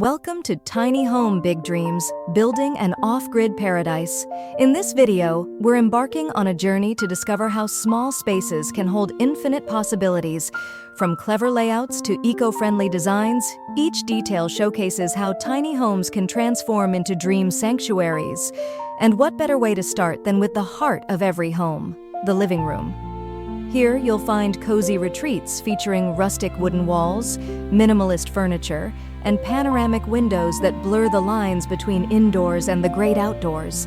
Welcome to Tiny Home Big Dreams, building an off-grid paradise. In this video, we're embarking on a journey to discover how small spaces can hold infinite possibilities. From clever layouts to eco-friendly designs, each detail showcases how tiny homes can transform into dream sanctuaries. And what better way to start than with the heart of every home, the living room. Here, you'll find cozy retreats featuring rustic wooden walls, minimalist furniture, and panoramic windows that blur the lines between indoors and the great outdoors.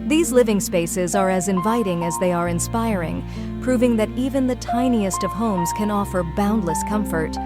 These living spaces are as inviting as they are inspiring, proving that even the tiniest of homes can offer boundless comfort.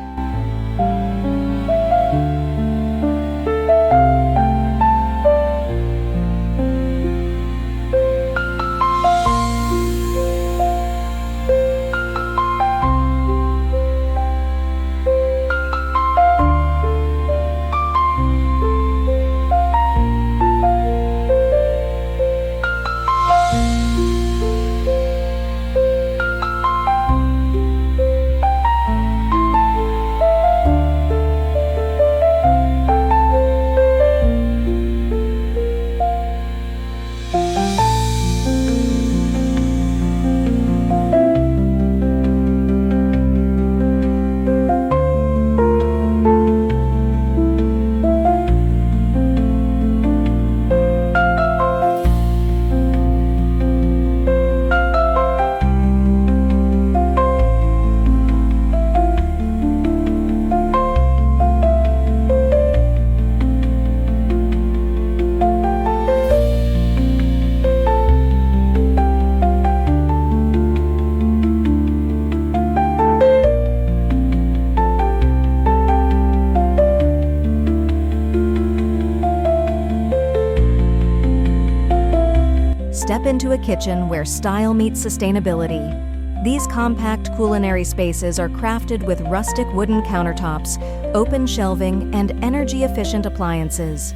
Step into a kitchen where style meets sustainability. These compact culinary spaces are crafted with rustic wooden countertops, open shelving, and energy-efficient appliances.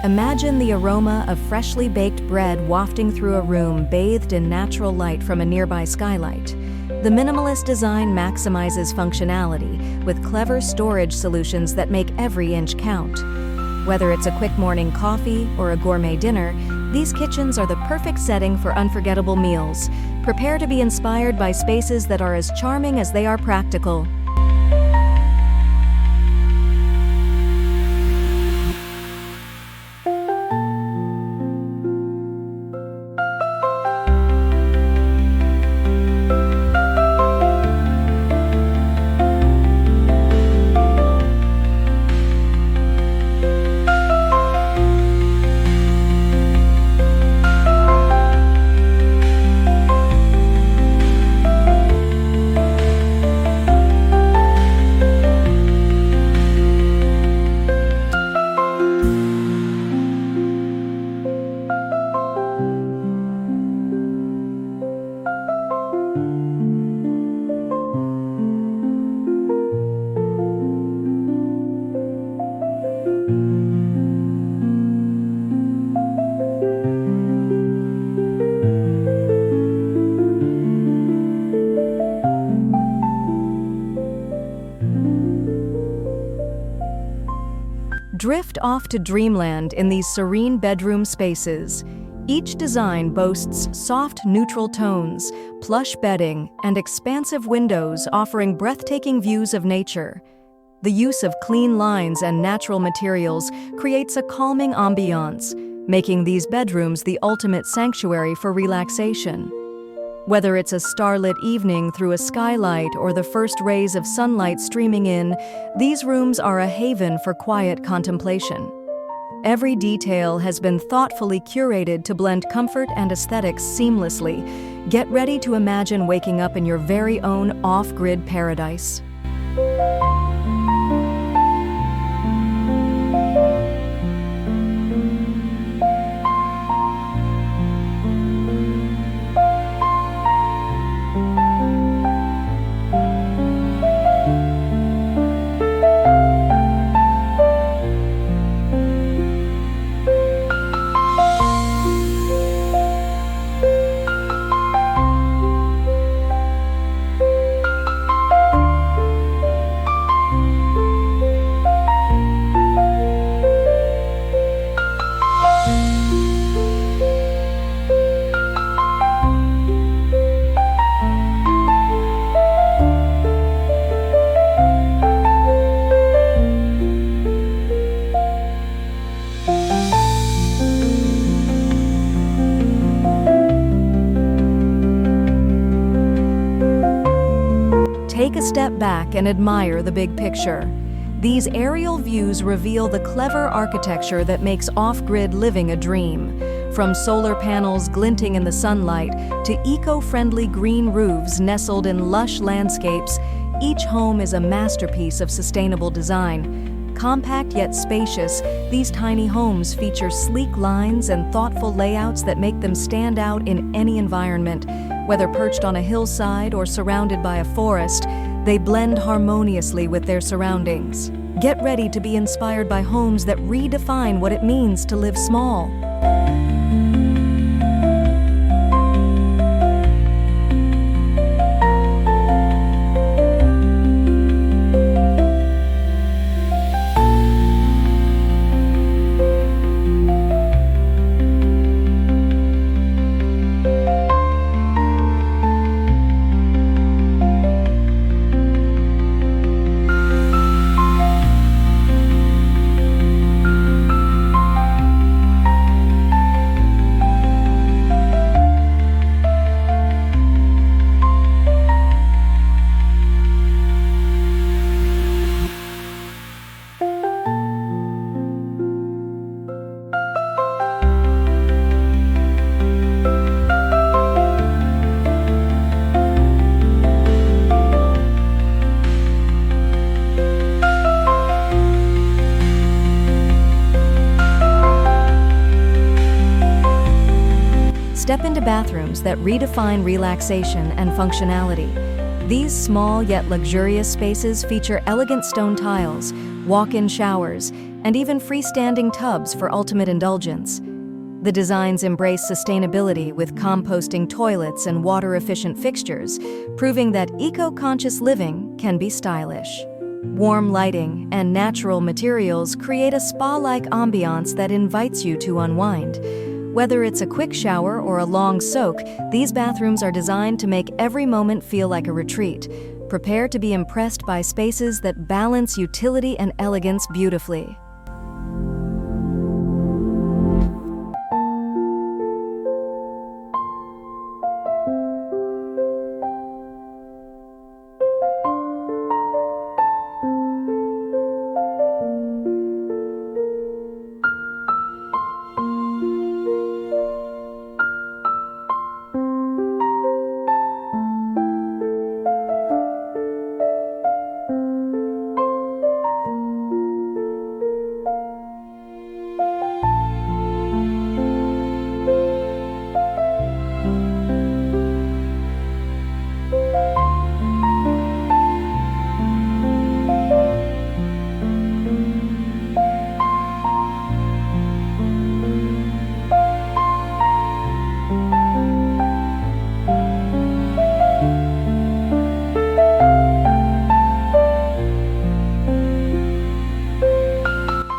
Imagine the aroma of freshly baked bread wafting through a room bathed in natural light from a nearby skylight. The minimalist design maximizes functionality with clever storage solutions that make every inch count. Whether it's a quick morning coffee or a gourmet dinner, these kitchens are the perfect setting for unforgettable meals. Prepare to be inspired by spaces that are as charming as they are practical. Drift off to dreamland in these serene bedroom spaces. Each design boasts soft, neutral tones, plush bedding, and expansive windows offering breathtaking views of nature. The use of clean lines and natural materials creates a calming ambiance, making these bedrooms the ultimate sanctuary for relaxation. Whether it's a starlit evening through a skylight or the first rays of sunlight streaming in, these rooms are a haven for quiet contemplation. Every detail has been thoughtfully curated to blend comfort and aesthetics seamlessly. Get ready to imagine waking up in your very own off-grid paradise. Take a step back and admire the big picture. These aerial views reveal the clever architecture that makes off-grid living a dream. From solar panels glinting in the sunlight to eco-friendly green roofs nestled in lush landscapes, each home is a masterpiece of sustainable design. Compact yet spacious, these tiny homes feature sleek lines and thoughtful layouts that make them stand out in any environment. Whether perched on a hillside or surrounded by a forest, they blend harmoniously with their surroundings. Get ready to be inspired by homes that redefine what it means to live small. Step into bathrooms that redefine relaxation and functionality. These small yet luxurious spaces feature elegant stone tiles, walk-in showers, and even freestanding tubs for ultimate indulgence. The designs embrace sustainability with composting toilets and water-efficient fixtures, proving that eco-conscious living can be stylish. Warm lighting and natural materials create a spa-like ambiance that invites you to unwind. Whether it's a quick shower or a long soak, these bathrooms are designed to make every moment feel like a retreat. Prepare to be impressed by spaces that balance utility and elegance beautifully.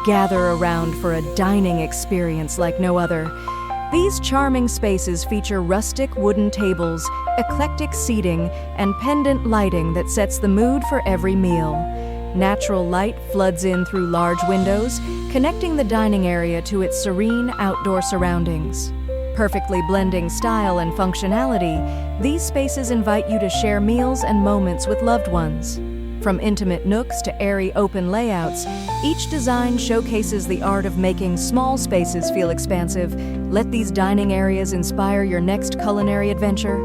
Gather around for a dining experience like no other. These charming spaces feature rustic wooden tables, eclectic seating, and pendant lighting that sets the mood for every meal. Natural light floods in through large windows, connecting the dining area to its serene outdoor surroundings. Perfectly blending style and functionality, these spaces invite you to share meals and moments with loved ones. From intimate nooks to airy open layouts, each design showcases the art of making small spaces feel expansive. Let these dining areas inspire your next culinary adventure.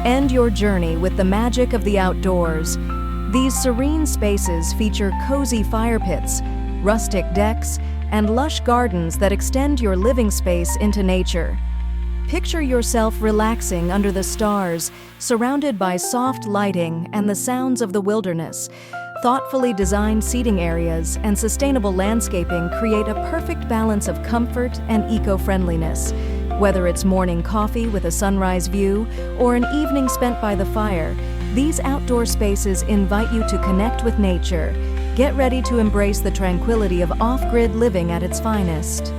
End your journey with the magic of the outdoors. These serene spaces feature cozy fire pits, rustic decks, and lush gardens that extend your living space into nature. Picture yourself relaxing under the stars, surrounded by soft lighting and the sounds of the wilderness. Thoughtfully designed seating areas and sustainable landscaping create a perfect balance of comfort and eco-friendliness. Whether it's morning coffee with a sunrise view or an evening spent by the fire, these outdoor spaces invite you to connect with nature. Get ready to embrace the tranquility of off-grid living at its finest.